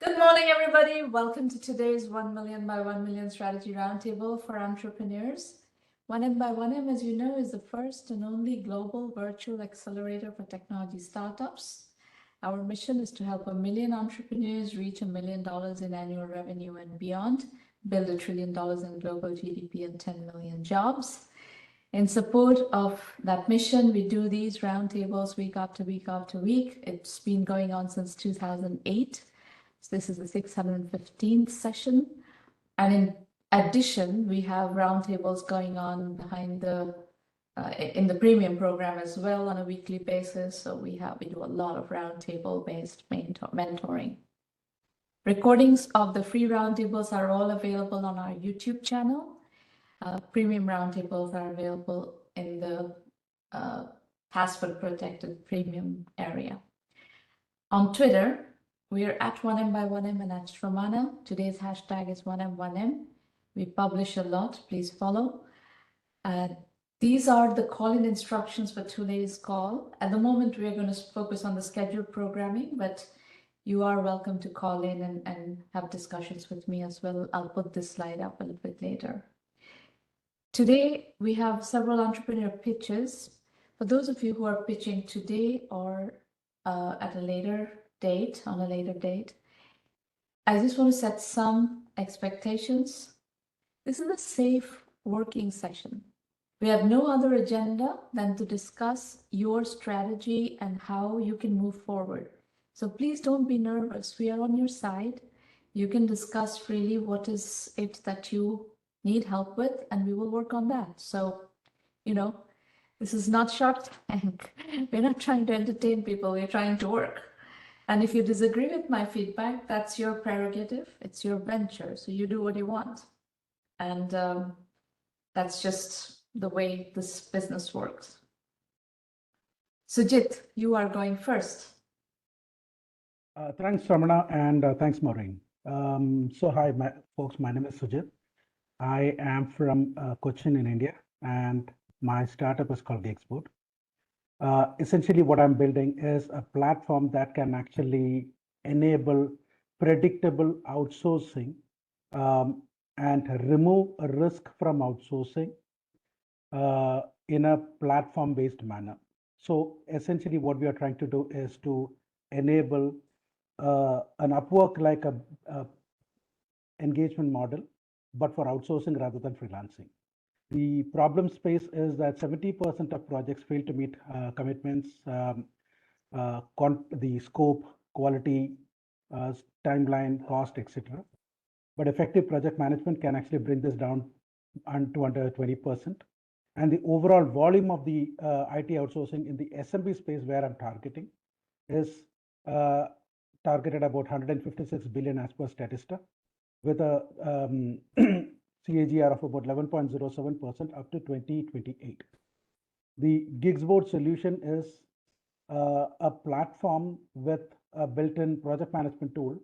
Good morning, everybody. Welcome to today's 1 million by 1 million strategy roundtable for entrepreneurs. 1M by 1M, as you know, is the first and only global virtual accelerator for technology startups. Our mission is to help 1 million entrepreneurs reach $1 million in annual revenue and beyond, build $1 trillion in global GDP and 10 million jobs. In support of that mission, we do these roundtables week after week after week. It's been going on since 2008. So this is the 615th session. And in addition, we have roundtables going on behind in the premium program as well on a weekly basis. So we do a lot of roundtable based mentoring. Recordings of the free roundtables are all available on our YouTube channel. Premium roundtables are available in the password protected premium area. On Twitter, we are at 1M1M and at Stromana. Today's hashtag is 1M1M. We publish a lot. Please follow. These are the call-in instructions for today's call. At the moment, we are going to focus on the scheduled programming, but you are welcome to call in and have discussions with me as well. I'll put this slide up a little bit later. Today, we have several entrepreneur pitches. For those of you who are pitching today or at a later date, I just want to set some expectations. This is a safe working session. We have no other agenda than to discuss your strategy and how you can move forward. So please don't be nervous. We are on your side. You can discuss freely what is it that you need help with, and we will work on that. So, this is not Shark Tank. We're not trying to entertain people. We're trying to work. And if you disagree with my feedback, that's your prerogative. It's your venture. So you do what you want. And that's just the way this business works. Sujith, you are going first. Thanks, Ramana, and thanks, Maureen. So hi, folks. My name is Sujith. I am from Kochi in India, and my startup is called Gigsboard. Essentially, what I'm building is a platform that can actually enable predictable outsourcing and remove a risk from outsourcing in a platform-based manner. So essentially, what we are trying to do is to enable an Upwork like a engagement model, but for outsourcing rather than freelancing. The problem space is that 70% of projects fail to meet commitments, the scope, quality, timeline, cost, etc. But effective project management can actually bring this down to under 20%. And the overall volume of the IT outsourcing in the SMB space where I'm targeting is targeted about 156 billion as per Statista, with a CAGR of about 11.07% up to 2028. The Gigsboard solution is a platform with a built-in project management tool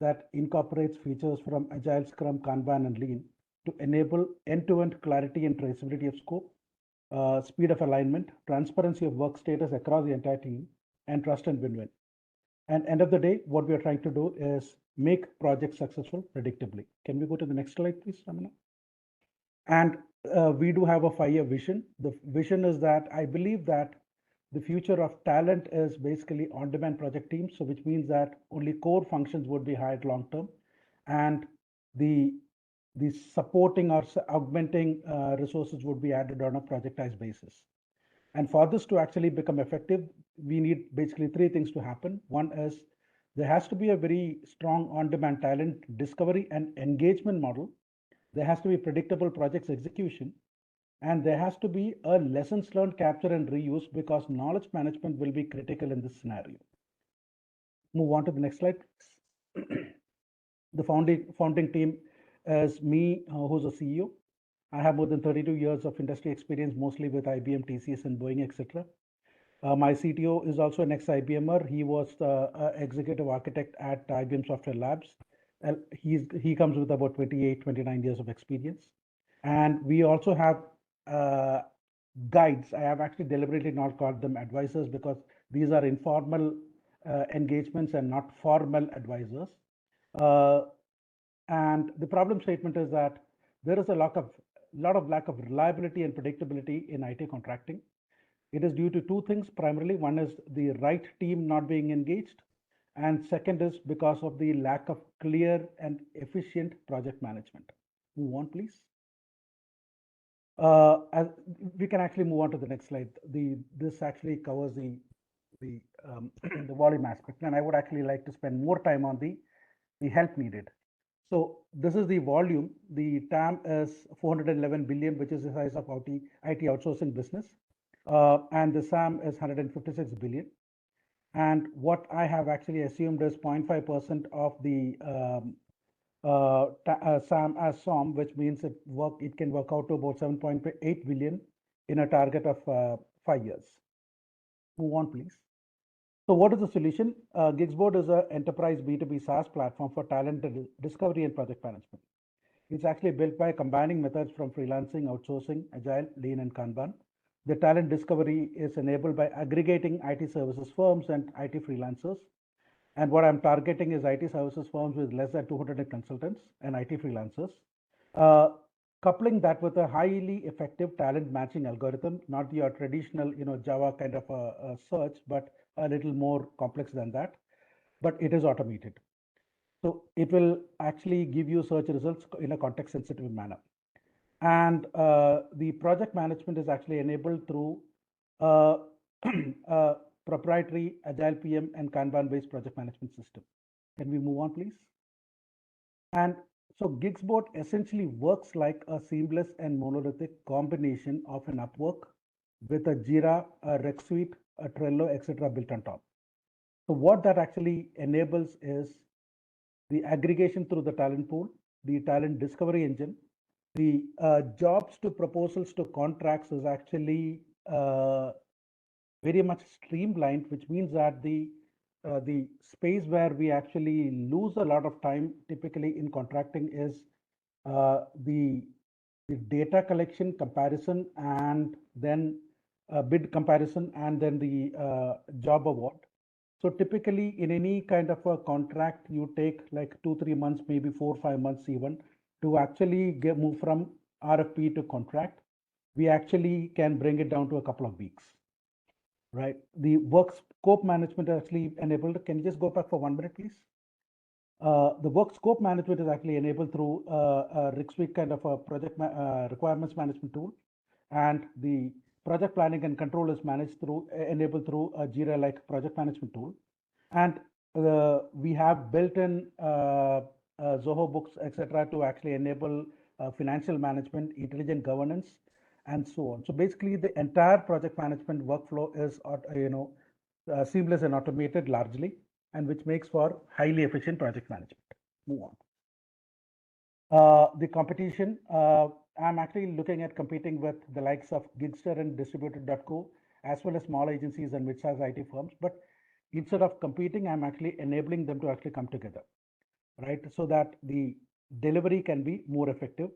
that incorporates features from Agile, Scrum, Kanban, and Lean to enable end-to-end clarity and traceability of scope, speed of alignment, transparency of work status across the entire team, and trust and win-win. And end of the day, what we are trying to do is make projects successful predictably. Can we go to the next slide, please, Ramana? And we do have a 5-year vision. The vision is that I believe that the future of talent is basically on-demand project teams, so which means that only core functions would be hired long-term, and the supporting or augmenting resources would be added on a projectized basis. And for this to actually become effective, we need basically 3 things to happen. One is there has to be a very strong on-demand talent discovery and engagement model. There has to be predictable projects execution, and there has to be a lessons learned capture and reuse, because knowledge management will be critical in this scenario. Move on to the next slide. The founding team is me, who's a CEO. I have more than 32 years of industry experience, mostly with IBM, TCS, and Boeing, etc. My CTO is also an ex-IBMer. He was the executive architect at IBM Software Labs. He comes with about 28, 29 years of experience. And we also have guides. I have actually deliberately not called them advisors because these are informal engagements and not formal advisors. And the problem statement is that there is a lot of lack of reliability and predictability in IT contracting. It is due to two things primarily. One is the right team not being engaged, and second is because of the lack of clear and efficient project management. Move on, please. As we can actually move on to the next slide. This actually covers the the volume aspect, and I would actually like to spend more time on the help needed. So this is the volume. The TAM is 411 billion, which is the size of IT outsourcing business, and the SAM is 156 billion. And what I have actually assumed is 0.5% of the SAM as SOM, which means it can work out to about 7.8 billion in a target of 5 years. Move on, please. So what is the solution? Gigsboard is an enterprise B2B SaaS platform for talent discovery and project management. It's actually built by combining methods from freelancing, outsourcing, agile, lean, and Kanban. The talent discovery is enabled by aggregating IT services firms and IT freelancers. And what I'm targeting is IT services firms with less than 200 consultants and IT freelancers. Coupling that with a highly effective talent matching algorithm, not your traditional, Java kind of a search, but a little more complex than that. But it is automated. So it will actually give you search results in a context sensitive manner. And the project management is actually enabled through proprietary Agile PM and Kanban based project management system. Can we move on, please? And so Gigsboard essentially works like a seamless and monolithic combination of an Upwork with a Jira, a Rec Suite, a Trello, etc. built on top. So what that actually enables is the aggregation through the talent pool, the talent discovery engine, the jobs to proposals to contracts is actually very much streamlined, which means that the space where we actually lose a lot of time typically in contracting is the data collection comparison and then bid comparison and then the job award. So typically in any kind of a contract, you take like 2-3 months, maybe 4-5 months even to actually move from RFP to contract. We actually can bring it down to a couple of weeks, right? The work scope management is actually enabled. Can you just go back for 1 minute, please? The work scope management is actually enabled through a Rick Suite kind of a project requirements management tool, and the project planning and control is enabled through a Jira like project management tool. And we have built-in Zoho books, etc., to actually enable financial management, intelligent governance, and so on. So basically, the entire project management workflow is seamless and automated largely, and which makes for highly efficient project management. Move on. The competition. I'm actually looking at competing with the likes of Gigster and Distributed.co, as well as small agencies and mid-sized IT firms. But instead of competing, I'm actually enabling them to actually come together, right? So that the delivery can be more effective.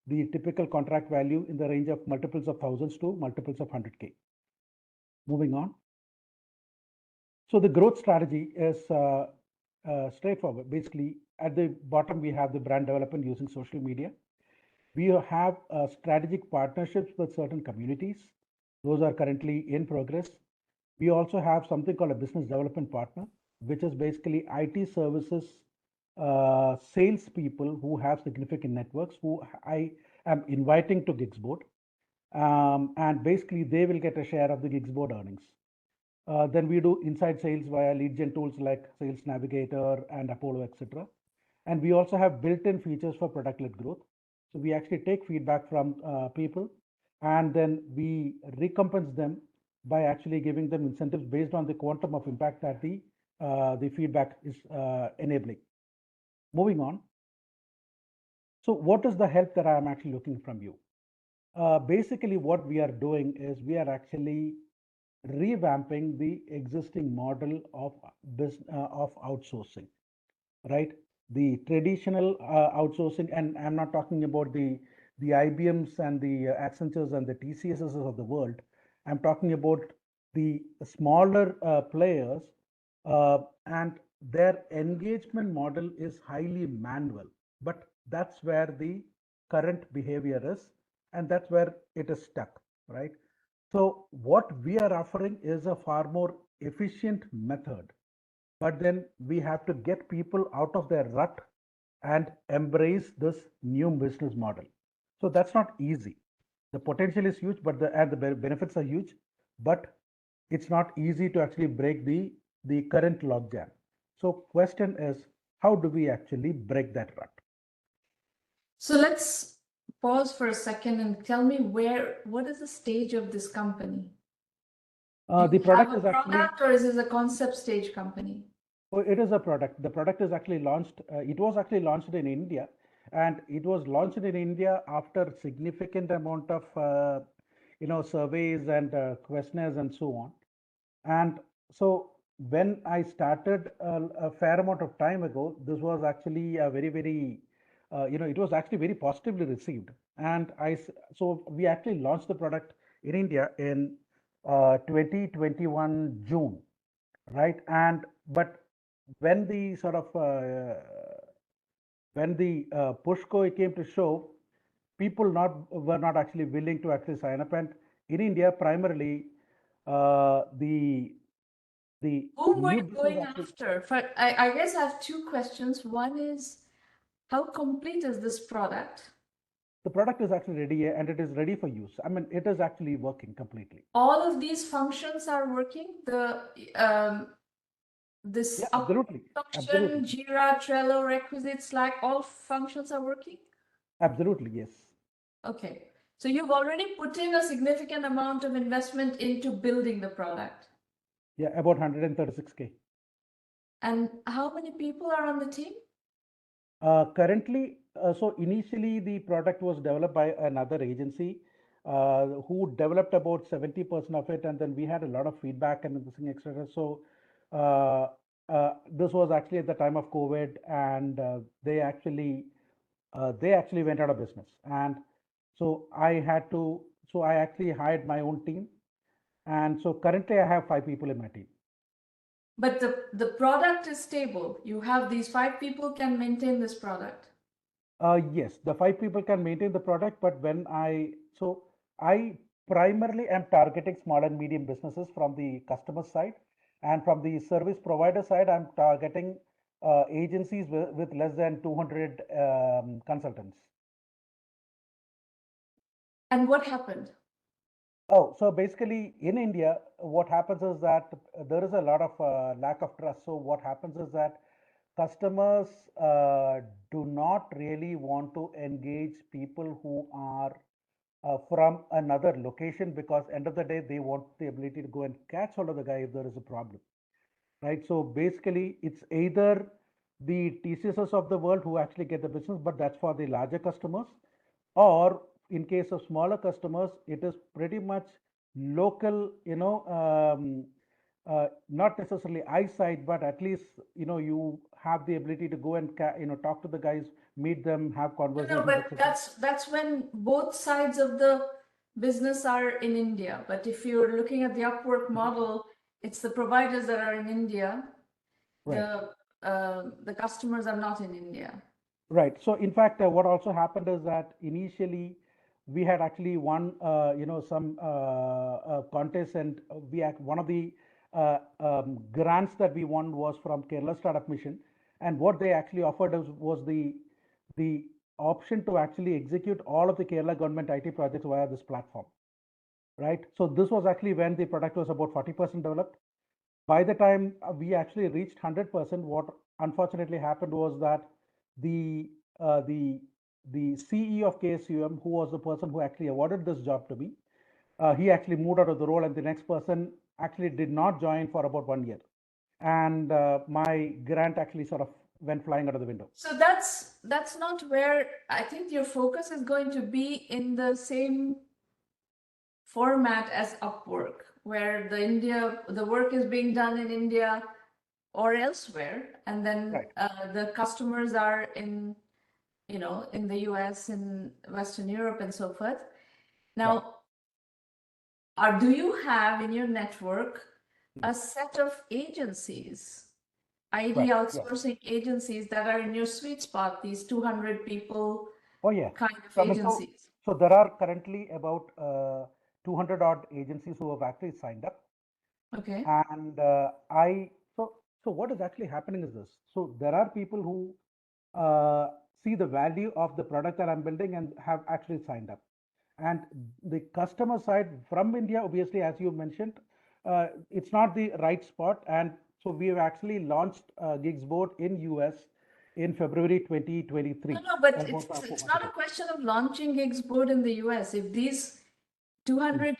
The typical contract value in the range of multiples of thousands to multiples of 100K. Moving on. So the growth strategy is straightforward. Basically, at the bottom, we have the brand development using social media. We have strategic partnerships with certain communities. Those are currently in progress. We also have something called a business development partner, which is basically IT services salespeople who have significant networks, who I am inviting to Gigsboard. And basically, they will get a share of the Gigsboard earnings. Then we do inside sales via lead gen tools like Sales Navigator and Apollo, etc. And we also have built-in features for product-led growth. So we actually take feedback from people, and then we recompense them by actually giving them incentives based on the quantum of impact that the feedback is enabling. Moving on. So what is the help that I am actually looking from you? Basically, what we are doing is we are actually revamping the existing model of outsourcing, right? The traditional outsourcing, and I'm not talking about the IBMs and the Accentures and the TCSs of the world. I'm talking about the smaller players, and their engagement model is highly manual, but that's where the current behavior is, and that's where it is stuck, right? So what we are offering is a far more efficient method, but then we have to get people out of their rut and embrace this new business model. So that's not easy. The potential is huge, but the benefits are huge, but it's not easy to actually break the current logjam. So question is, how do we actually break that rut? So let's pause for a second and tell me what is the stage of this company? Do The you have product a is actually, product or is this a concept stage company? oh, it is a product. The product is actually launched. It was actually launched in India, and it was launched in India after significant amount of surveys and questionnaires and so on. And so when I started a fair amount of time ago, this was actually a very, it was actually very positively received. And so we actually launched the product in India in 2021 June, right? And but when the sort of when the push came to show, people not were not actually willing to actually sign up. And in India, primarily, the Whom were new you business going actually, after? I guess I have two questions. One is, how complete is this product? the product is actually ready and it is ready for use. I mean, it is actually working completely. All of these functions are working. This Yeah, up absolutely. function, Absolutely. Jira, Trello, requisites, like all functions are working? Absolutely. Yes. Okay. So you've already put in a significant amount of investment into building the product. Yeah, about 136K. And how many people are on the team? Currently, so initially the product was developed by another agency who developed about 70% of it, and then we had a lot of feedback and this thing, etc. So uh, this was actually at the time of COVID, and they actually went out of business. And so I actually hired my own team, and so currently I have 5 people in my team. But the product is stable. You have these 5 people can maintain this product. Yes, the 5 people can maintain the product, but I primarily am targeting small and medium businesses from the customer side, and from the service provider side, I'm targeting agencies with less than 200 consultants. And what happened? Oh, so basically in India, what happens is that there is a lot of lack of trust. So what happens is that customers do not really want to engage people who are from another location, because end of the day they want the ability to go and catch hold of the guy if there is a problem, right? So basically it's either the TCSs of the world who actually get the business, but that's for the larger customers, or in case of smaller customers, it is pretty much local, not necessarily eyesight, but at least, you have the ability to go and, talk to the guys, meet them, have No, conversations, but etc. that's when both sides of the business are in India. But if you're looking at the Upwork model, it's the providers that are in India. Right. The customers are not in India. Right. So in fact, what also happened is that initially we had actually won, some contests, and one of the grants that we won was from Kerala Startup Mission, and what they actually offered us was the option to actually execute all of the Kerala government IT projects via this platform. Right. So this was actually when the product was about 40% developed. By the time we actually reached 100%, what unfortunately happened was that the uh, the the CE of KSUM, who was the person who actually awarded this job to me, he actually moved out of the role, and the next person actually did not join for about 1 year, and my grant actually sort of went flying out of the window. So that's not where I think your focus is going to be, in the same format as Upwork, where the work is being done in India or elsewhere, and then Right. the customers are in in the US, in Western Europe, and so forth. Right. Now, do you have in your network a set of agencies IT Right. Yeah. outsourcing agencies that are in your sweet spot, these 200 people Oh, yeah. kind of So, I mean, agencies. so there are currently about 200 odd agencies who have actually signed up. Okay. And so what is actually happening is this. So there are people who see the value of the product that I'm building and have actually signed up. And the customer side from India, obviously, as you mentioned, it's not the right spot. And so we have actually launched Gigsboard in US in February 2023. No, but About it's 4 it's months not a ago. question of launching Gigsboard in the US. If these 200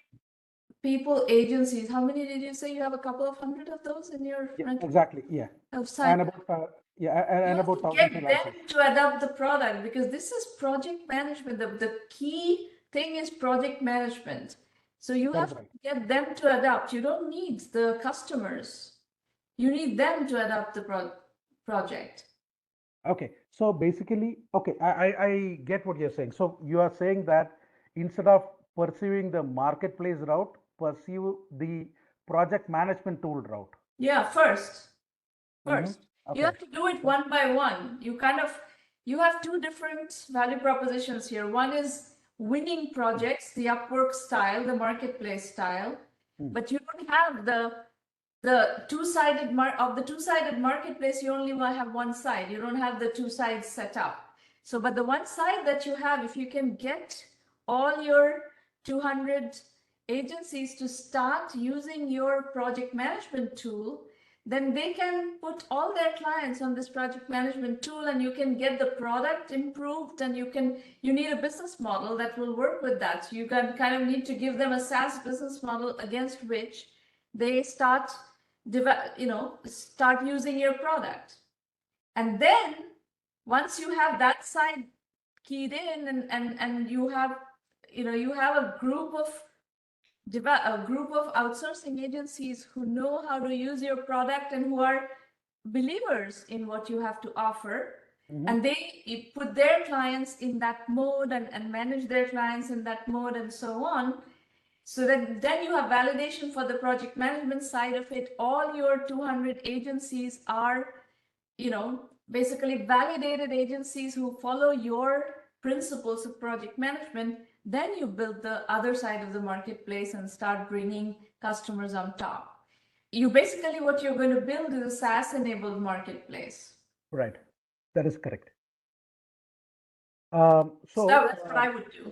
people agencies, how many did you say you have? A couple of hundred of those in your Yeah, network exactly. Yeah. of And sign? about You and have about to 1,000 get them freelancers. to adopt the product because this is project management. The key thing is project management. So you That have is to right. get them to adopt. You don't need the customers. You need them to adopt the project. Okay, so basically, okay, I get what you're saying. So you are saying that instead of pursuing the marketplace route, pursue the project management tool route. Yeah, first. Mm-hmm. You Okay. have to do it Okay. one by one. You have two different value propositions here. One is winning projects, the Upwork style, the marketplace style, Mm. but you don't have the two-sided two-sided marketplace. You only have one side. You don't have the two sides set up. So, but the one side that you have, if you can get all your 200 agencies to start using your project management tool, then they can put all their clients on this project management tool and you can get the product improved and you need a business model that will work with that. So you can kind of need to give them a SaaS business model against which they start using your product. And then once you have that side keyed in and you have a group of outsourcing agencies who know how to use your product and who are believers in what you have to offer, and they put their clients in that mode and manage their clients in that mode and so on, so that then you have validation for the project management side of it. All your 200 agencies are basically validated agencies who follow your principles of project management. Then you build the other side of the marketplace and start bringing customers on top. What you're going to build is a SaaS enabled marketplace. Right. That is correct. So that's what I would do.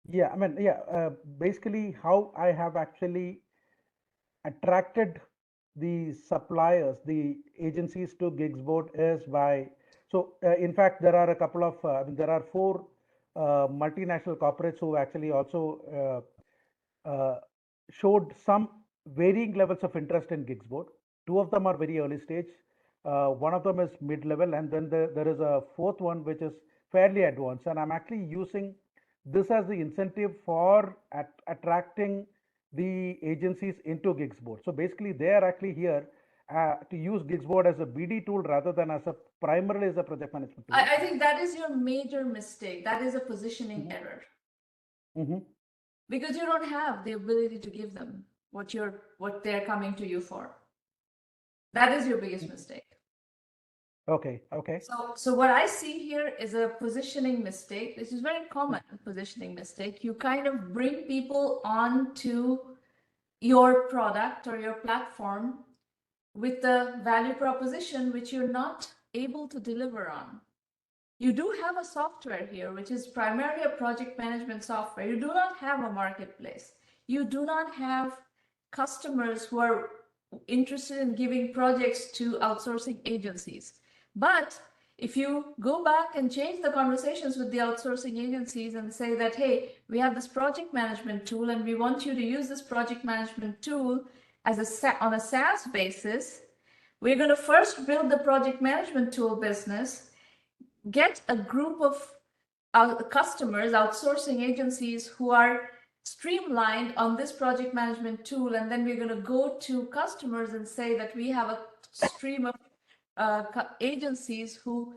Yeah, I mean, yeah, basically how I have actually attracted the suppliers, the agencies to Gigsboard is by, so in fact, there are a couple of, I mean, there are 4 multinational corporates who actually also showed some varying levels of interest in Gigsboard. 2 of them are very early stage. One of them is mid-level, and then there is a 4th one which is fairly advanced. And I'm actually using this as the incentive for attracting the agencies into Gigsboard. So basically, they are actually here to use Gigsboard as a BD tool rather than as a primarily as a project management tool. I think that is your major mistake. That is a positioning error. Because you don't have the ability to give them what they're coming to you for. That is your biggest mistake. Okay. Okay. So what I see here is a positioning mistake. This is very common positioning mistake. You kind of bring people onto your product or your platform with the value proposition which you're not able to deliver on. You do have a software here, which is primarily a project management software. You do not have a marketplace. You do not have customers who are interested in giving projects to outsourcing agencies. But if you go back and change the conversations with the outsourcing agencies and say that, hey, we have this project management tool and we want you to use this project management tool on a SaaS basis, we're going to first build the project management tool business, get a group of customers, outsourcing agencies who are streamlined on this project management tool, and then we're going to go to customers and say that we have a stream of agencies who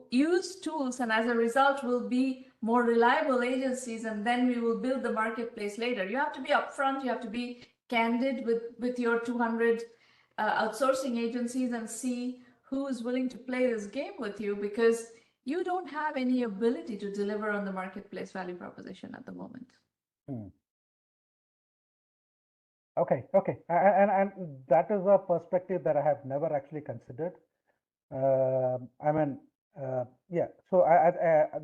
use tools, and as a result will be more reliable agencies, and then we will build the marketplace later. You have to be upfront, you have to be candid with your 200 outsourcing agencies and see who is willing to play this game with you, because you don't have any ability to deliver on the marketplace value proposition at the moment. Okay, okay, and that is a perspective that I have never actually considered. I mean, yeah. So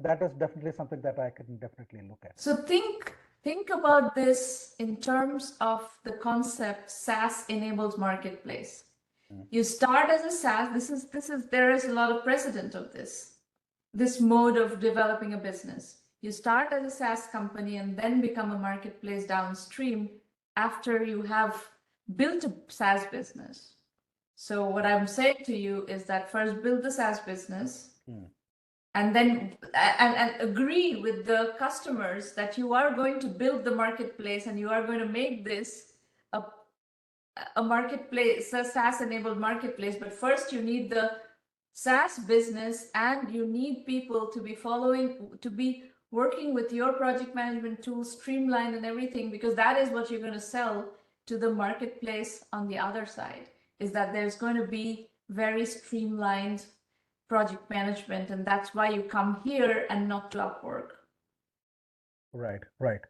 that is definitely something that I can definitely look at. So think about this in terms of the concept SaaS-enabled marketplace. You start as a SaaS. There is a lot of precedent of this mode of developing a business. You start as a SaaS company and then become a marketplace downstream after you have built a SaaS business. So what I'm saying to you is that first build the SaaS business, and then and agree with the customers that you are going to build the marketplace and you are going to make this a marketplace, a SaaS-enabled marketplace. But first you need the SaaS business, and you need people to be working with your project management tools, streamlined and everything, because that is what you're going to sell to the marketplace on the other side, is that there's going to be very streamlined project management, and that's why you come here and not to Upwork. Right, right.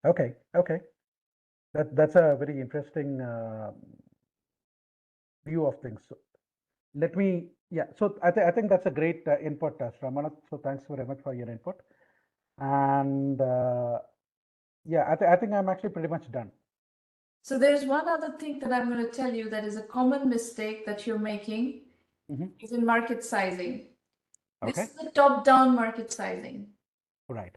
Okay, okay. That's a very interesting view of things. So let me, yeah. So I think that's a great input, Ramana. So thanks very much for your input. And yeah, I think I'm actually pretty much done. So there's one other thing that I'm going to tell you that is a common mistake that you're making, is in market sizing. Okay. This is the top-down market sizing. Right.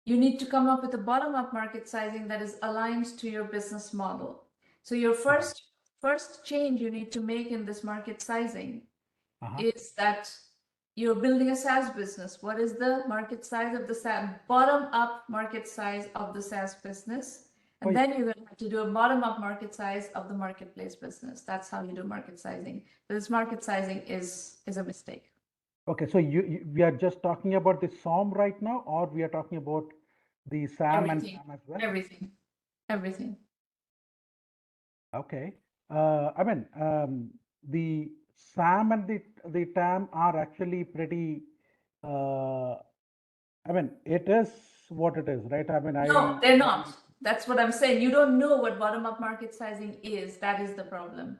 You need to come up with a bottom-up market sizing that is aligned to your business model. So your first change you need to make in this market sizing is that you're building a SaaS business. What is the market size of the SaaS, bottom-up market size of the SaaS business? And then you're going to have to do a bottom-up market size of the marketplace business. That's how you do market sizing. So this market sizing is a mistake. Okay, so we are just talking about the SOM right now, or we are talking about the SAM and TAM as well? Everything. Okay. I mean, the SAM and the TAM are actually pretty, I mean, it is what it is, right? I mean, No, they're not. That's what I'm saying. You don't know what bottom-up market sizing is. That is the problem.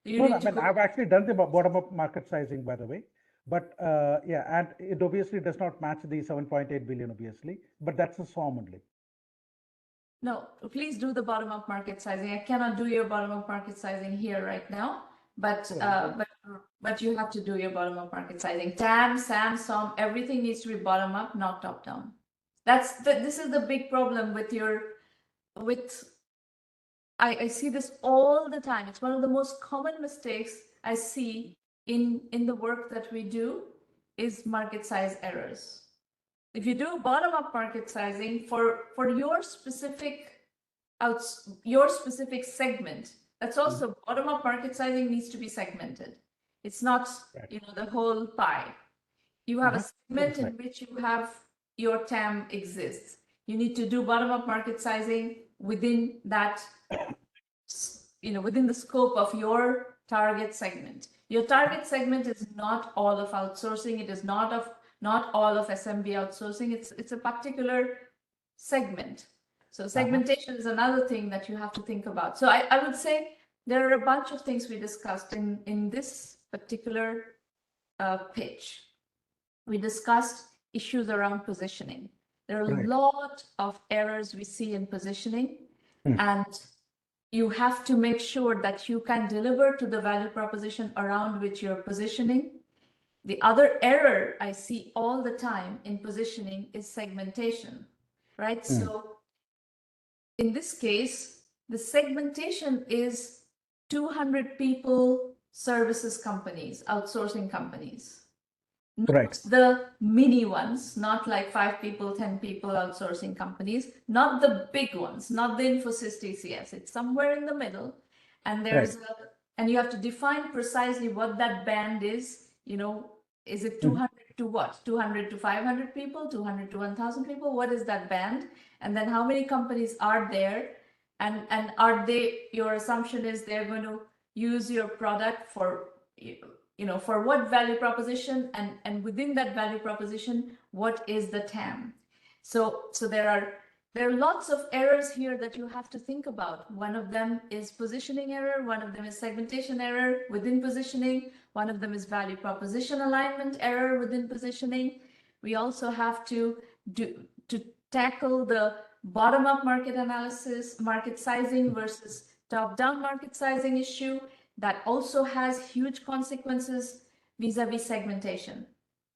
No, I mean, I've actually done the bottom-up market sizing, by the way. But yeah, and it obviously does not match the 7.8 billion, obviously, but that's a SOM only. No, please do the bottom-up market sizing. I cannot do your bottom-up market sizing here right now, but you have to do your bottom-up market sizing. TAM, SAM, SOM, everything needs to be bottom-up, not top-down. This is the big problem I see this all the time. It's one of the most common mistakes I see in the work that we do is market size errors. If you do bottom-up market sizing for your specific segment, that's also bottom-up market sizing needs to be segmented. It's not the whole pie. You have a segment in which you have your TAM exists. You need to do bottom-up market sizing within that, within the scope of your target segment. Your target segment is not all of outsourcing. It is not all of SMB outsourcing. It's a particular segment. So segmentation is another thing that you have to think about. So I would say there are a bunch of things we discussed in this particular pitch. We discussed issues around positioning. There are a lot of errors we see in positioning, and you have to make sure that you can deliver to the value proposition around which you're positioning. The other error I see all the time in positioning is segmentation, right? So in this case, the segmentation is 200 people, services companies, outsourcing companies. Not the mini ones, not like 5 people, 10 people outsourcing companies, not the big ones, not the Infosys TCS. It's somewhere in the middle. And and you have to define precisely what that band is. Is it 200 to what? 200 to 500 people, 200 to 1,000 people? What is that band? And then how many companies are there And are they, your assumption is they're going to use your product for, for what value proposition, and within that value proposition, what is the TAM? So there are lots of errors here that you have to think about. One of them is positioning error, one of them is segmentation error within positioning, one of them is value proposition alignment error within positioning. We also have to tackle the bottom-up market analysis, market sizing versus top-down market sizing issue that also has huge consequences vis-a-vis segmentation.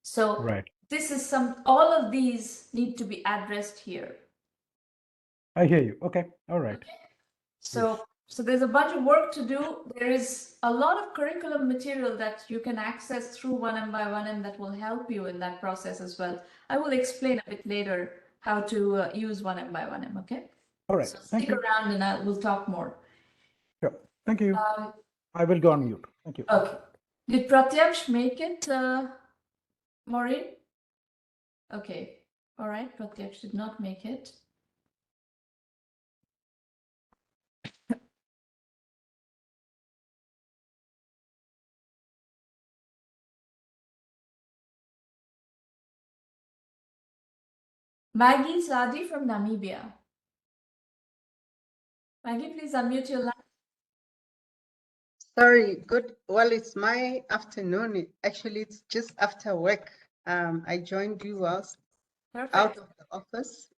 So this is all of these need to be addressed here. I hear you. Okay. All right. Okay. So there's a bunch of work to do. There is a lot of curriculum material that you can access through 1M1M that will help you in that process as well. I will explain a bit later how to use 1M1M, okay? All right. So Thank stick you. around and we'll talk more. Sure. Thank you. I will go on mute. Thank you. Okay. Did Pratyaksh make it, Maureen? Okay. All right. Pratyaksh did not make it. Maggie Sadi from Namibia. Maggie, please unmute your line. Sorry, good. Well, it's my afternoon. Actually, it's just after work. I joined you whilst out of the office.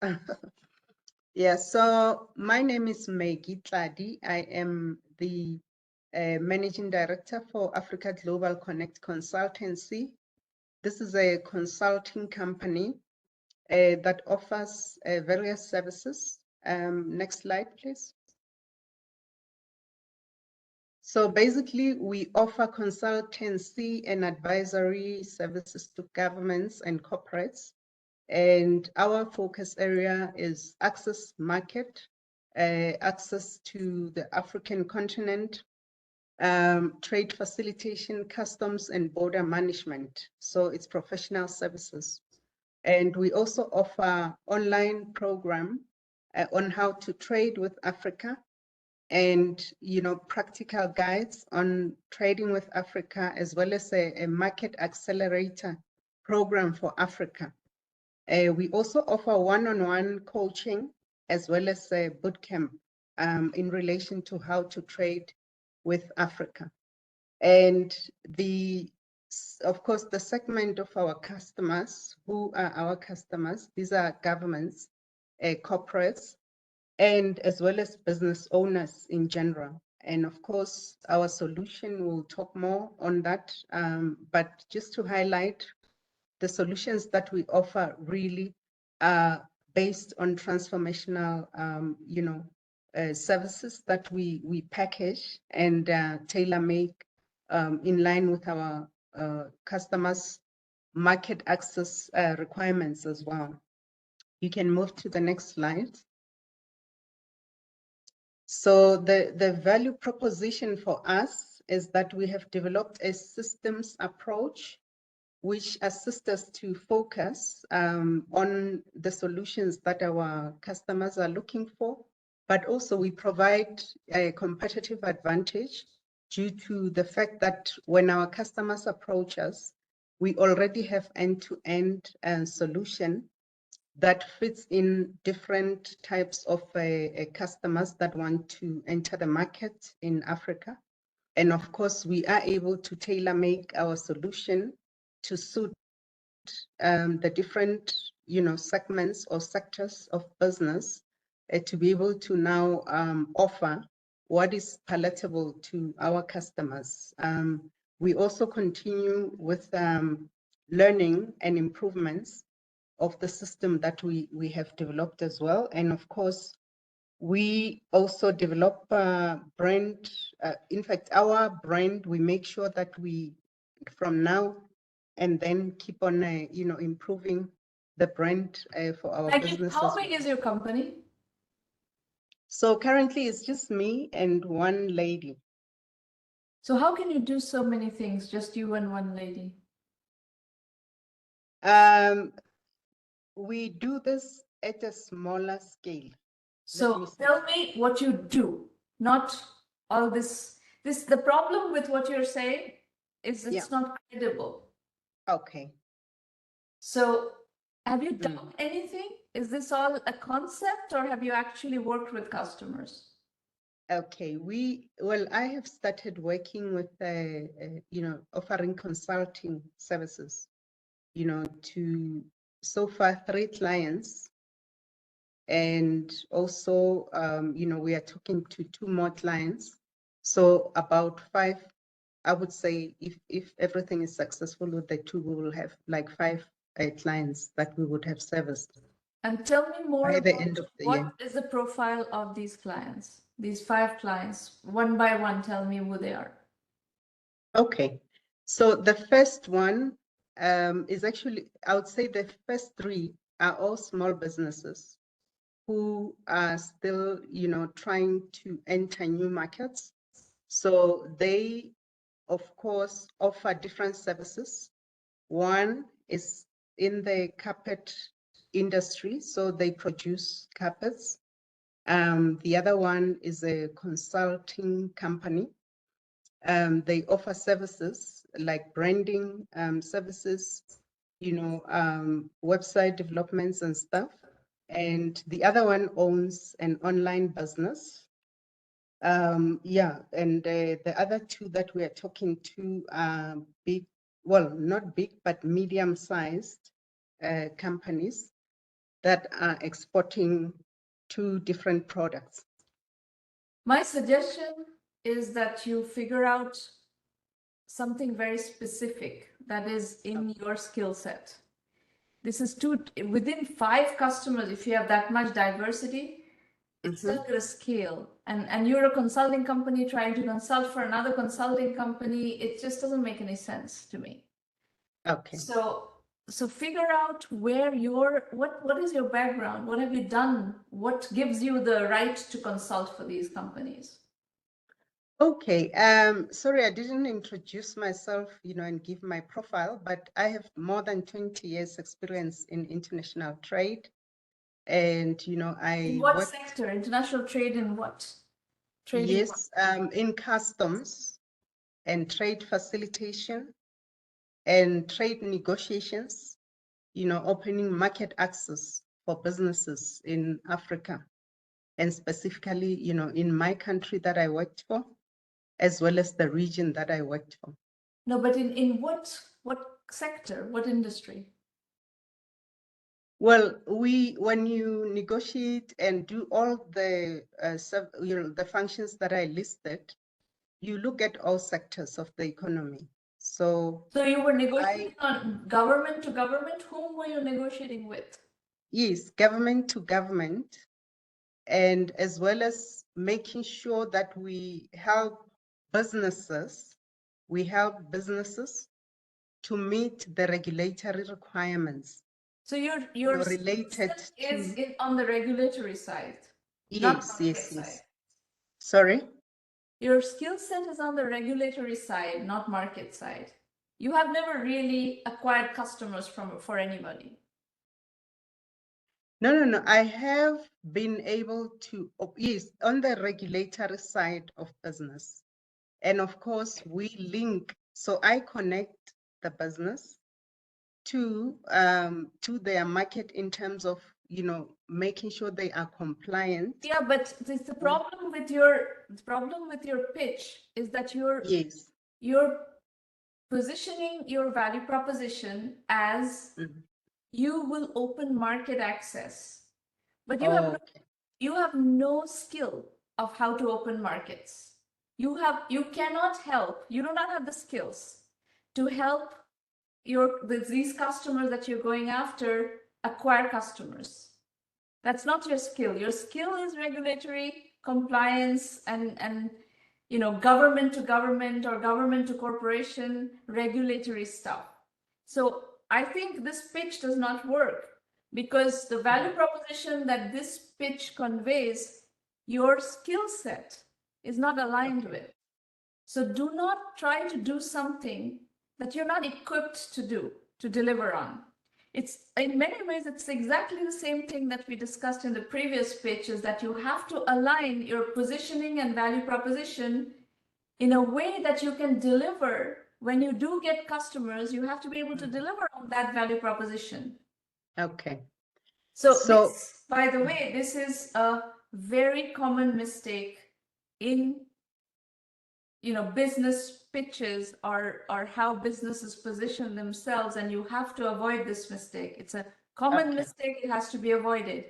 Yeah, so my name is Maggie Tladi. I am the Managing Director for Africa Global Connect Consultancy. This is a consulting company that offers various services. Next slide, please. So basically, we offer consultancy and advisory services to governments and corporates. And our focus area is access market, access to the African continent, trade facilitation, customs and border management. So it's professional services. And we also offer online program on how to trade with Africa, and practical guides on trading with Africa, as well as a market accelerator program for Africa. We also offer one-on-one coaching as well as a bootcamp in relation to how to trade with Africa. And of course, the segment of our customers, who are our customers, these are governments, corporates, and as well as business owners in general. And of course, our solution, will talk more on that, but just to highlight, the solutions that we offer really are based on transformational, services that we package and tailor-make in line with our customers' market access requirements as well. You can move to the next slide. So the value proposition for us is that we have developed a systems approach which assists us to focus on the solutions that our customers are looking for, but also we provide a competitive advantage due to the fact that when our customers approach us, we already have end-to-end solution that fits in different types of customers that want to enter the market in Africa. And of course, we are able to tailor-make our solution to suit the different segments or sectors of business to be able to now offer what is palatable to our customers. We also continue with learning and improvements of the system that we have developed as well. And of course, we also develop brand. In fact, our brand, we make sure that we, from now and then, keep on improving the brand for our business. How big is your company? So currently it's just me and one lady. So how can you do so many things, just you and one lady? We do this at a smaller scale. So see. tell me what you do, not all this. The problem with what you're saying is it's not credible. Okay. So have you done anything? Is this all a concept or have you actually worked with customers? Okay, I have started working with, offering consulting services, to so far 3 clients. And also, we are talking to 2 more clients. So about 5, I would say if everything is successful with the 2, we will have like 5 clients that we would have serviced. And tell me more by the about end of the what year. is the profile of these clients, these 5 clients, one by one, tell me who they are. Okay, so the first one is actually, I would say the first 3 are all small businesses who are still, trying to enter new markets. So they, of course, offer different services. One is in the carpet industry, so they produce carpets. The other one is a consulting company. They offer services like branding services, website developments and stuff. And the other one owns an online business. And the other 2 that we are talking to are big, well, not big, but medium-sized companies that are exporting 2 different products. My suggestion is that you figure out something very specific that is in your skill set. This is within 5 customers, if you have that much diversity, it's not going to scale. And you're a consulting company trying to consult for another consulting company. It just doesn't make any sense to me. Okay. So figure out where what is your background? What have you done? What gives you the right to consult for these companies? Okay, sorry, I didn't introduce myself, and give my profile, but I have more than 20 years experience in international trade. And, in what sector? International trade in what? Trading yes, in customs and trade facilitation and trade negotiations, opening market access for businesses in Africa, and specifically, in my country that I worked for, as well as the region that I worked for. No, but in what sector, what industry? Well, when you negotiate and do all the the functions that I listed, you look at all sectors of the economy. So you were negotiating on government to government. Whom were you negotiating with? Yes, government to government, and as well as making sure that we help businesses to meet the regulatory requirements. So your related is on the regulatory side, yes, not market side. Sorry? Your skill set is on the regulatory side, not market side. You have never really acquired customers for anybody. No. I have been able to, yes, on the regulatory side of business. And of course, we link, so I connect the business to their market in terms of, making sure they are compliant. Yeah, but the problem with your pitch is that you're positioning your value proposition as you will open market access, but you have no skill of how to open markets. You cannot help. You do not have the skills to help these customers that you're going after acquire customers. That's not your skill. Your skill is regulatory compliance and government to government or government to corporation regulatory stuff. So I think this pitch does not work because the value proposition that this pitch conveys, your skill set is not aligned with. So do not try to do something that you're not equipped to do, to deliver on. it's in many ways, it's exactly the same thing that we discussed in the previous pitch, is that you have to align your positioning and value proposition in a way that you can deliver. When you do get customers, you have to be able to deliver on that value proposition. Okay. So So- this, by the way, this is a very common mistake in, business pitches or how businesses position themselves, and you have to avoid this mistake. It's a common Okay. mistake. It has to be avoided.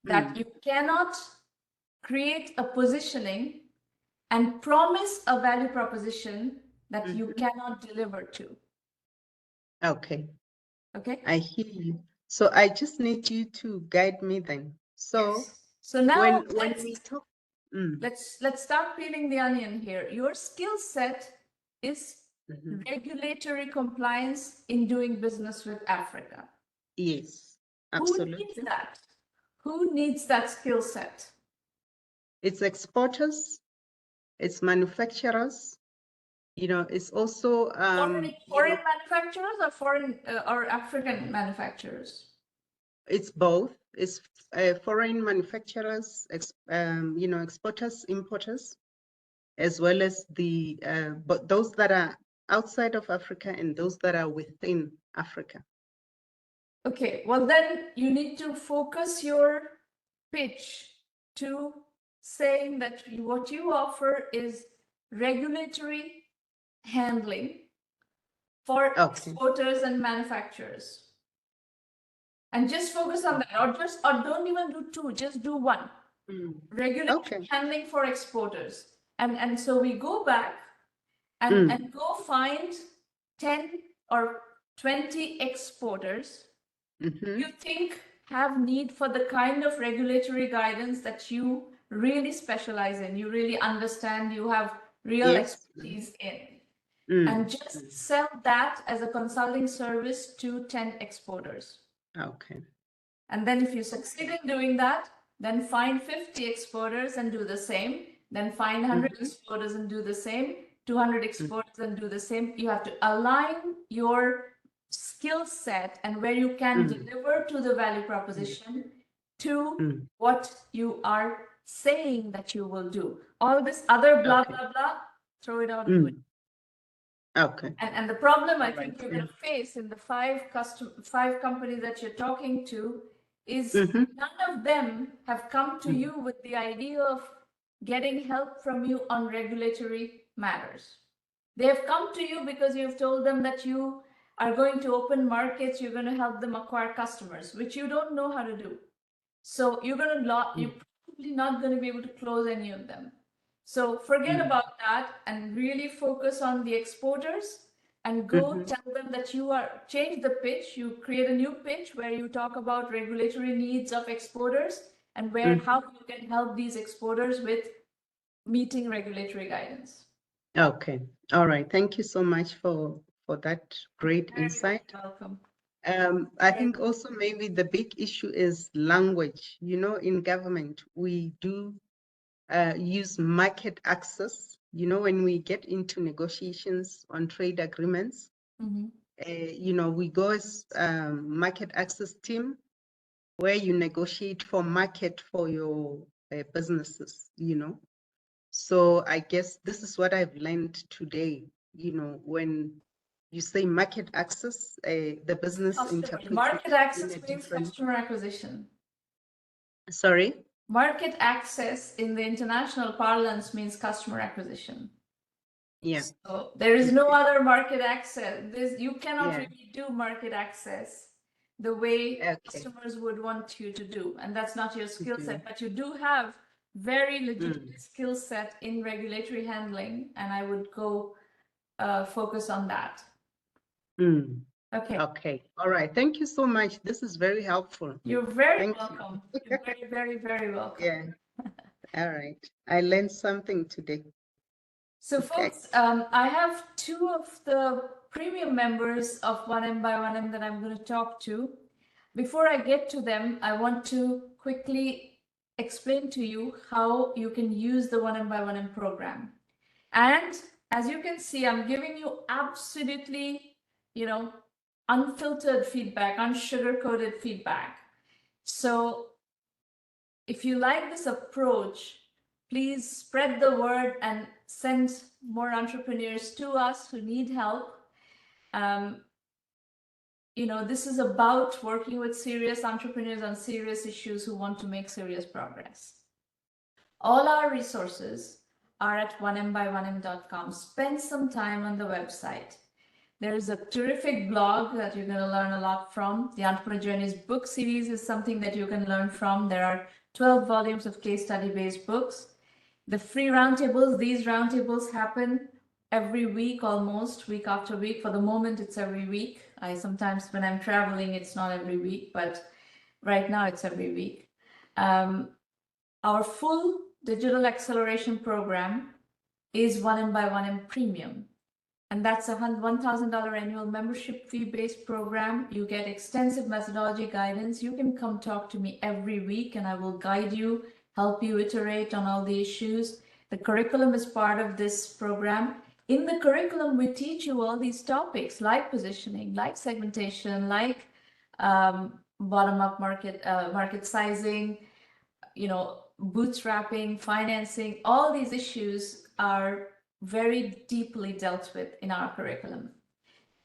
That you cannot create a positioning and promise a value proposition that you cannot deliver to. Okay. Okay. I hear you. So I just need you to guide me then. So Yes. So now when we talk, let's start peeling the onion here. Your skill set is Mhm. regulatory compliance in doing business with Africa. Yes, Who absolutely. needs that? Who needs that skill set? It's exporters, it's manufacturers, it's also Foreign manufacturers or foreign or African manufacturers? it's both. It's foreign manufacturers, exporters, importers, as well as but those that are outside of Africa and those that are within Africa. Okay, well then you need to focus your pitch to saying that what you offer is regulatory handling for exporters and manufacturers. And just focus on that, or don't even do two, just do one. Regulatory handling for exporters. And so we go back and go find 10 or 20 exporters you think have need for the kind of regulatory guidance that you really specialize in, you really understand, you have real expertise in. And just sell that as a consulting service to 10 exporters. Okay. And then if you succeed in doing that, then find 50 exporters and do the same. Then find 100 exporters and do the same. 200 exporters and do the same. You have to align your skill set and where you can deliver to the value proposition to what you are saying that you will do. All this other blah, blah, blah, throw it out of the window. Okay. And the problem I think you're going to face in the five companies that you're talking to is none of them have come to you with the idea of getting help from you on regulatory matters. They have come to you because you've told them that you are going to open markets, you're going to help them acquire customers, which you don't know how to do. So you're probably not going to be able to close any of them. So forget about that and really focus on the exporters and go tell them that change the pitch. You create a new pitch where you talk about regulatory needs of exporters and how you can help these exporters with meeting regulatory guidance. Okay. All right. Thank you so much for that great insight. Welcome. I think also maybe the big issue is language. In government, we do use market access. When we get into negotiations on trade agreements, we go as market access team where you negotiate for market for your businesses, So I guess this is what I've learned today, when you say market access, the business interprets market access means customer acquisition. Sorry? Market access in the international parlance means customer acquisition. Yeah. So there is no other market access. You cannot really do market access the way customers would want you to do. And that's not your skill set, but you do have very legitimate skill set in regulatory handling. And I would go focus on that. Okay. Okay. All right. Thank you so much. This is very helpful. You're very welcome. You're very, very, very welcome. Yeah. All right. I learned something today. So folks, I have two of the premium members of 1M that I'm going to talk to. Before I get to them, I want to quickly explain to you how you can use the 1M program. And as you can see, I'm giving you absolutely, unfiltered feedback, unsugar-coated feedback. So if you like this approach, please spread the word and send more entrepreneurs to us who need help. This is about working with serious entrepreneurs on serious issues who want to make serious progress. All our resources are at 1Mby1M.com. Spend some time on the website. There is a terrific blog that you're going to learn a lot from. The Entrepreneur Journeys book series is something that you can learn from. There are 12 volumes of case study-based books. The free roundtables, these roundtables happen every week, almost week after week. For the moment, it's every week. Sometimes when I'm traveling, it's not every week, but right now it's every week. Our full digital acceleration program is 1M1M Premium. And that's a $1,000 annual membership fee-based program. You get extensive methodology guidance. You can come talk to me every week and I will guide you, help you iterate on all the issues. The curriculum is part of this program. In the curriculum, we teach you all these topics like positioning, like segmentation, like bottom-up market sizing, bootstrapping, financing. All these issues are very deeply dealt with in our curriculum.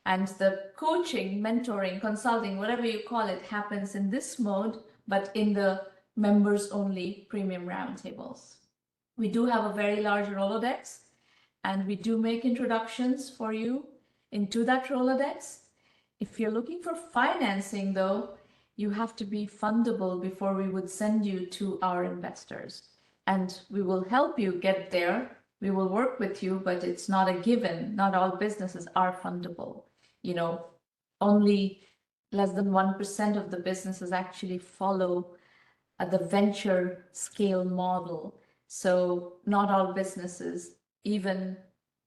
And the coaching, mentoring, consulting, whatever you call it, happens in this mode, but in the members only premium roundtables. We do have a very large Rolodex, and we do make introductions for you into that Rolodex. If you're looking for financing though, you have to be fundable before we would send you to our investors. And we will help you get there. We will work with you, but it's not a given. Not all businesses are fundable. Only less than 1% of the businesses actually follow the venture scale model. So not all businesses, even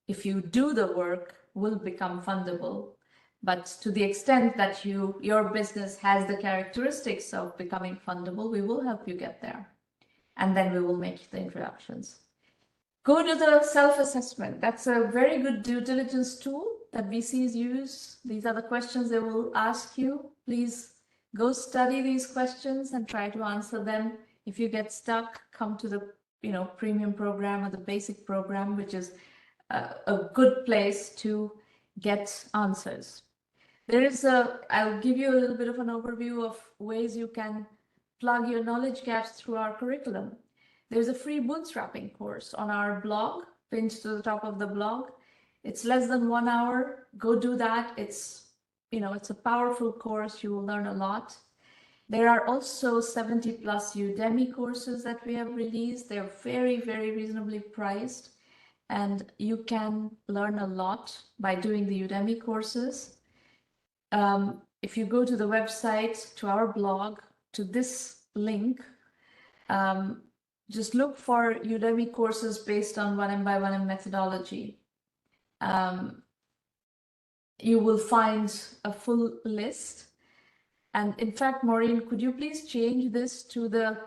if you do the work, will become fundable. But to the extent that your business has the characteristics of becoming fundable, we will help you get there. And then we will make the introductions. Go to the self-assessment. That's a very good due diligence tool that VCs use. These are the questions they will ask you. Please go study these questions and try to answer them. If you get stuck, come to the premium program or the basic program, which is a good place to get answers. I'll give you a little bit of an overview of ways you can plug your knowledge gaps through our curriculum. There's a free bootstrapping course on our blog, pinned to the top of the blog. It's less than 1 hour. Go do that. It's a powerful course. You will learn a lot. There are also 70 plus Udemy courses that we have released. They're very, very reasonably priced. And you can learn a lot by doing the Udemy courses. If you go to the website, to our blog, to this link, just look for Udemy courses based on 1M1M methodology. You will find a full list. And in fact, Maureen, could you please change this to the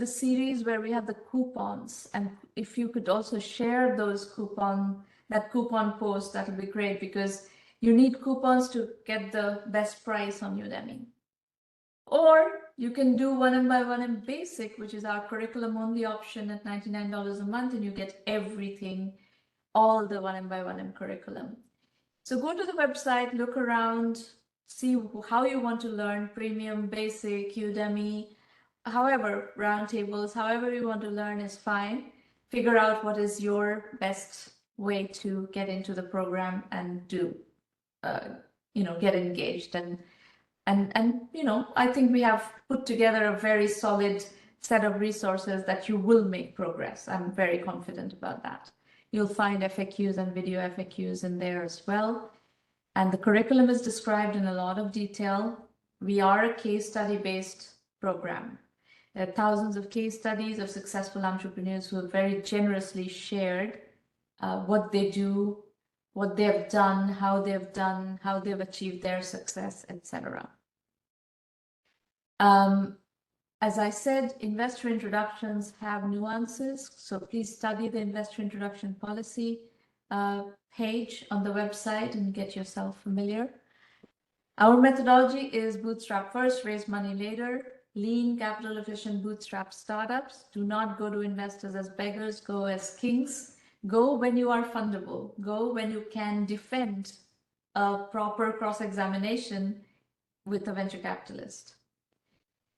series where we have the coupons? And if you could also share that coupon post, that would be great, because you need coupons to get the best price on Udemy. Or you can do 1M1M Basic, which is our curriculum only option at $99 a month, and you get everything, all the 1M1M curriculum. So go to the website, look around, see how you want to learn, premium, basic, Udemy, however, roundtables, however you want to learn is fine. Figure out what is your best way to get into the program and get engaged. And I think we have put together a very solid set of resources that you will make progress. I'm very confident about that. You'll find FAQs and video FAQs in there as well. And the curriculum is described in a lot of detail. We are a case study-based program. There are thousands of case studies of successful entrepreneurs who have very generously shared what they do, what they have done, how they've achieved their success, etc. As I said, investor introductions have nuances, so please study the investor introduction policy page on the website and get yourself familiar. Our methodology is bootstrap first, raise money later, lean, capital efficient bootstrap startups. Do not go to investors as beggars, go as kings. Go when you are fundable. Go when you can defend a proper cross-examination with a venture capitalist.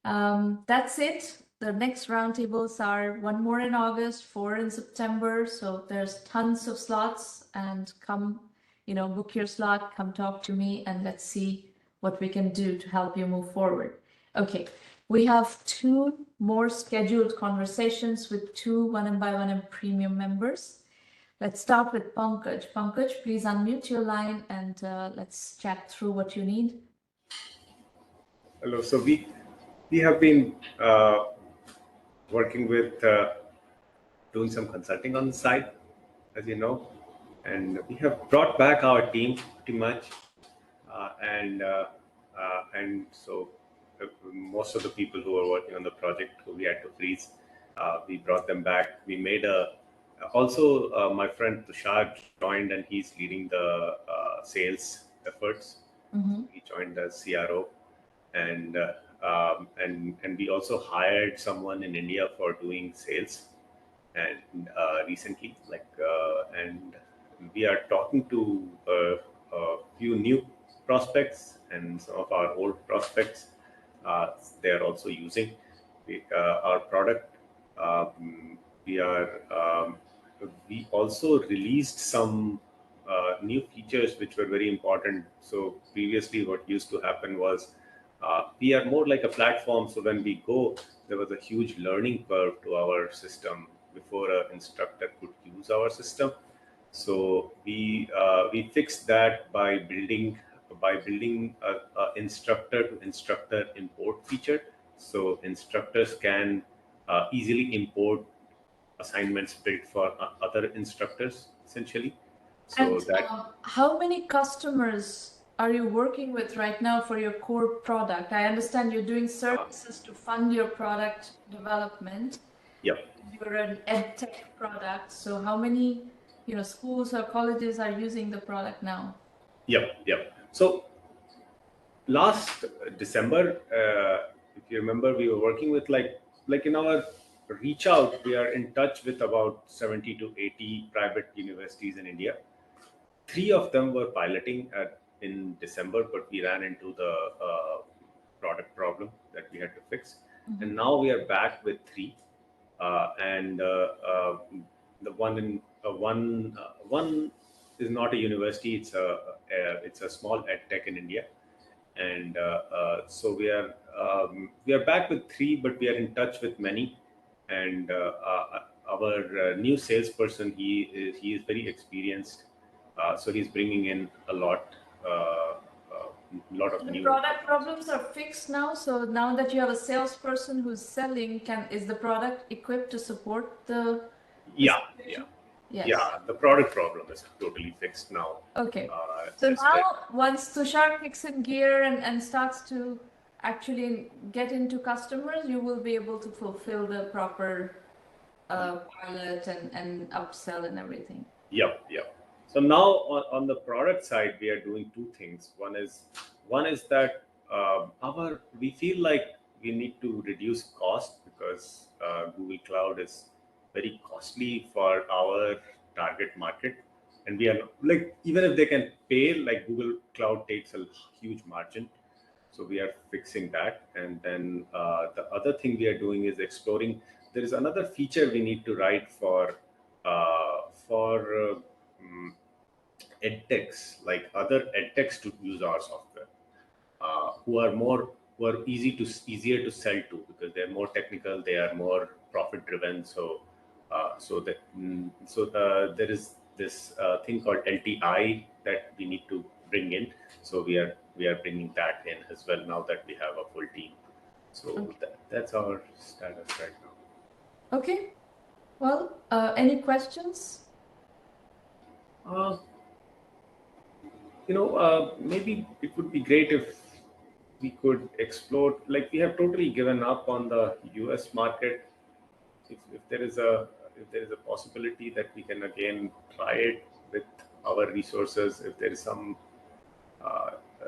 That's it. The next roundtables are one more in August, 4 in September. So there's tons of slots, and come, book your slot, come talk to me, and let's see what we can do to help you move forward. Okay, we have 2 more scheduled conversations with 2 1M1M premium members. Let's start with Pankaj. Pankaj, please unmute your line and let's chat through what you need. Hello. So we have been working with doing some consulting on the side, as you know, and we have brought back our team pretty much, and so most of the people who were working on the project who we had to freeze, we brought them back. We made also my friend Tushar joined, and he's leading the sales efforts. Mm-hmm. He joined as CRO. And we also hired someone in India for doing sales, and recently, and we are talking to a few new prospects and some of our old prospects. They are also using our product. We also released some new features which were very important. So previously, what used to happen was we are more like a platform. So when we go, there was a huge learning curve to our system before an instructor could use our system. So we fixed that by building a instructor to instructor import feature. So instructors can easily import assignments built for other instructors, essentially. So and how many customers are you working with right now for your core product? I understand you're doing services to fund your product development. Yep. You're an edtech product. So how many, schools or colleges are using the product now? Yep. So last December, if you remember, we were working with like in our reach out, we are in touch with about 70 to 80 private universities in India. 3 of them were piloting in December, but we ran into the product problem that we had to fix. Mm-hmm. And now we are back with 3. The one is not a university; it's a small edtech in India, and so we are back with 3, but we are in touch with many. And our new salesperson, he is very experienced, so he's bringing in a lot of new. The product problems are fixed now. So now that you have a salesperson who's selling, is the product equipped to support the? Yeah. Yes. Yeah, the product problem is totally fixed now. Okay. So now, once Tushar kicks in gear and starts to actually get into customers, you will be able to fulfill the proper pilot and upsell and everything. Yep. So now on the product side, we are doing 2 things. One is that we feel like we need to reduce cost because Google Cloud is very costly for our target market, and we are like, even if they can pay, like Google Cloud takes a huge margin. So we are fixing that. And then the other thing we are doing is exploring. There is another feature we need to write for edtechs, like other edtechs, to use our software, who are easier to sell to because they're more technical, they are more profit driven. So there is this thing called LTI that we need to bring in. So we are bringing that in as well now that we have a full team. So okay. That's our status right now. Okay. Well, any questions? Maybe it would be great if we could explore, like we have totally given up on the US market. If there is a possibility that we can again try it with our resources, if there is some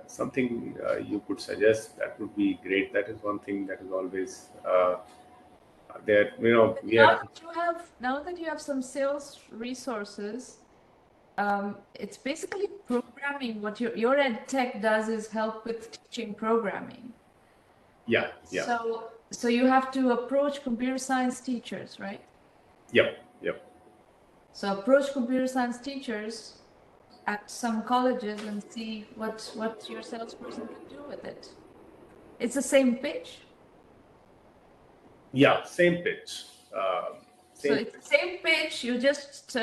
something you could suggest, that would be great. That is one thing that is always there. We are. Now that you have some sales resources, it's basically programming. What your ed tech does is help with teaching programming. Yeah. So you have to approach computer science teachers, right? Yep. So approach computer science teachers at some colleges and see what your salesperson can do with it. It's the same pitch. Yeah, same pitch. So it's the same pitch. You just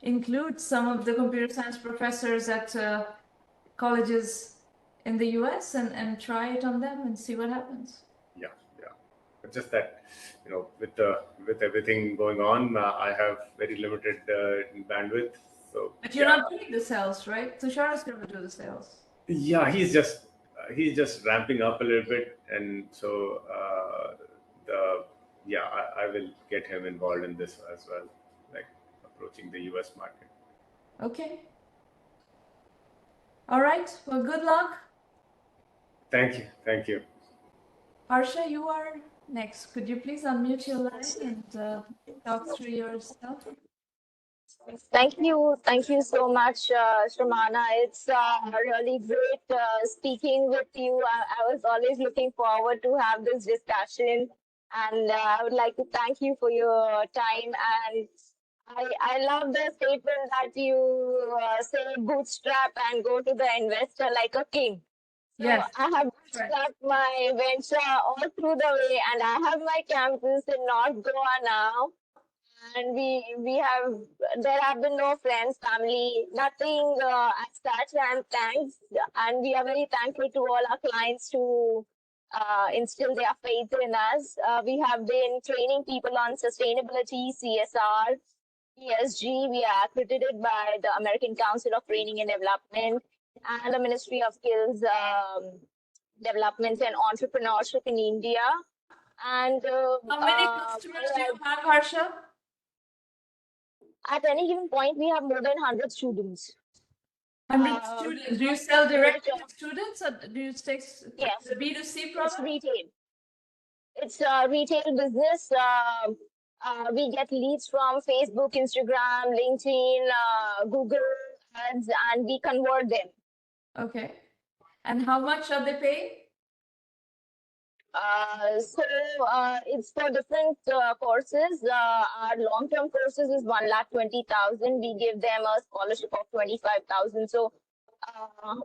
include some of the computer science professors at colleges in the US and try it on them and see what happens. Yeah. But just that, with everything going on, I have very limited bandwidth. So. But you're not doing the sales, right? Tushar is going to do the sales. Yeah, he's just ramping up a little bit, and so I will get him involved in this as well, like approaching the US market. Okay. All right. Well, good luck. Thank you. Harsha, you are next. Could you please unmute your line and talk through yourself? Thank you so much, Shramana. It's really great speaking with you. I was always looking forward to have this discussion, and I would like to thank you for your time. And I love the statement that you say bootstrap and go to the investor like a king. So yes. I have bootstrapped my venture all through the way, and I have my campus in North Goa now. And there have been no friends, family, nothing as such. And thanks. And we are very thankful to all our clients to instill their faith in us. We have been training people on sustainability, CSR, ESG. We are accredited by the American Council of Training and Development and the Ministry of Skills Development and Entrepreneurship in India. And how many customers do you have, Harsha? At any given point, we have more than 100 students. 100 students. Do you sell directly to students or do you take yes. B2C product? It's retail. It's a retail business. We get leads from Facebook, Instagram, LinkedIn, Google ads, and we convert them. Okay. And how much are they paying? It's for different courses. Our long-term courses is 1,20,000. We give them a scholarship of 25,000. So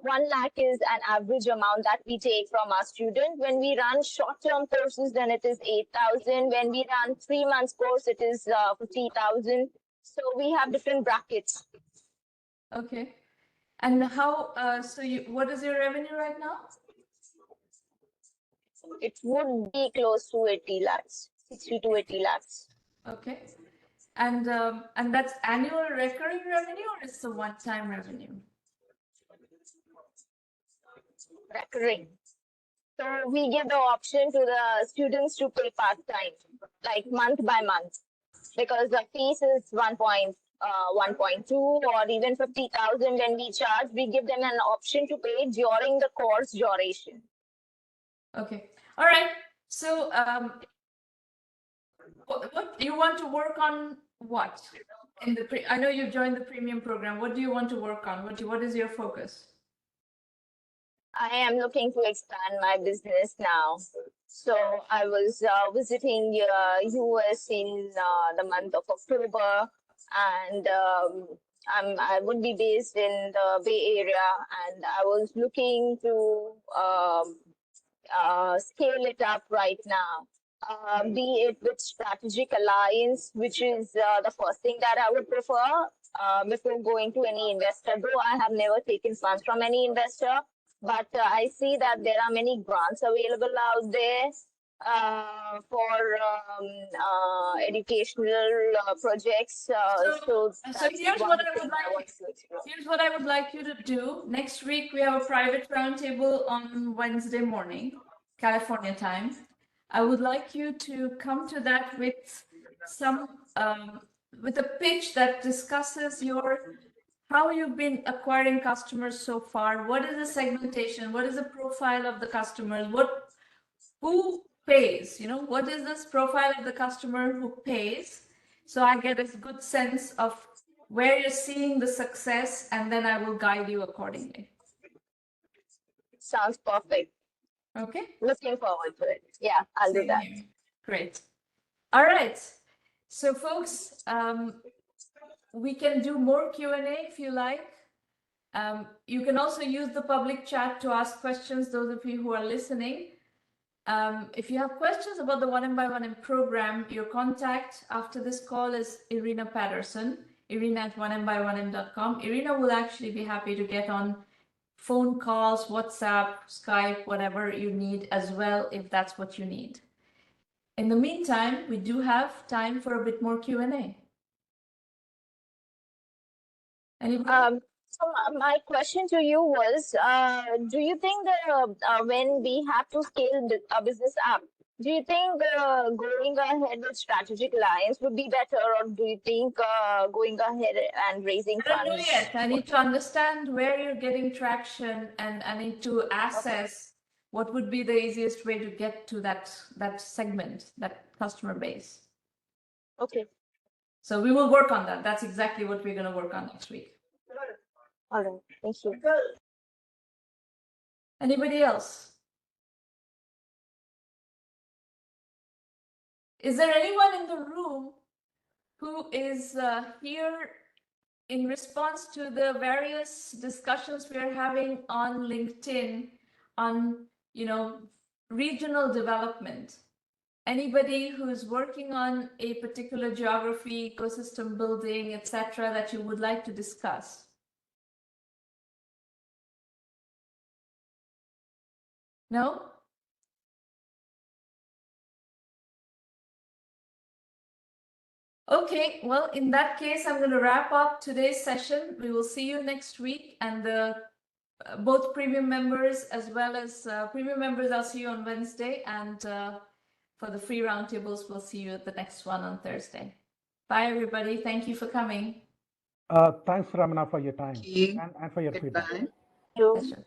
1 lakh is an average amount that we take from our student. When we run short-term courses, then it is 8,000. When we run 3 months course, it is 50,000. So we have different brackets. Okay. And how? What is your revenue right now? It would be close to 80 lakhs, 60 to 80 lakhs. Okay. And that's annual recurring revenue or it's a one-time revenue? Recurring. So we give the option to the students to pay part-time, like month by month, because the fees is 1.2 or even 50,000 when we charge. We give them an option to pay during the course duration. Okay. All right. So, what you want to work on? What in the I know you joined the premium program. What do you want to work on? What is your focus? I am looking to expand my business now. So I was visiting US in the month of October, and I would be based in the Bay Area, and I was looking to scale it up right now, be it with strategic alliance, which is the first thing that I would prefer before going to any investor. Though I have never taken funds from any investor, but I see that there are many grants available out there for educational projects. So here's what I would like you to do. Next week we have a private roundtable on Wednesday morning, California time. I would like you to come to that with some with a pitch that discusses how you've been acquiring customers so far. What is the segmentation? What is the profile of the customers? Who pays? You know, what is this profile of the customer who pays? So I get a good sense of where you're seeing the success, and then I will guide you accordingly. Sounds perfect. Okay. Looking forward to it. Yeah, I'll do Same that. here. Great. All right. So folks, we can do more Q&A if you like. You can also use the public chat to ask questions, those of you who are listening. If you have questions about the 1M1M program, your contact after this call is Irina Patterson, irina@1M1M.com. Irina will actually be happy to get on phone calls, WhatsApp, Skype, whatever you need as well, if that's what you need. In the meantime, we do have time for a bit more Q&A. Anybody? So my question to you was, do you think that when we have to scale a business up, do you think going ahead with strategic alliance would be better, or do you think going ahead and raising I don't know funds? yet. I need to understand where you're getting traction, and I need to assess what would be the easiest way to get to that segment, that customer base. Okay. So we will work on that. That's exactly what we're going to work on next week. All right. Thank you. Anybody else? Is there anyone in the room who is here in response to the various discussions we are having on LinkedIn on, you know, regional development? Anybody who's working on a particular geography, ecosystem building, etc., that you would like to discuss? No? Okay, well, in that case, I'm going to wrap up today's session. We will see you next week, and the both premium members as well as premium members, I'll see you on Wednesday, and for the free roundtables, we'll see you at the next one on Thursday. Bye, everybody. Thank you for coming. Thanks, Ramana, for your time Thank you. and for your feedback. Goodbye. You. Pleasure.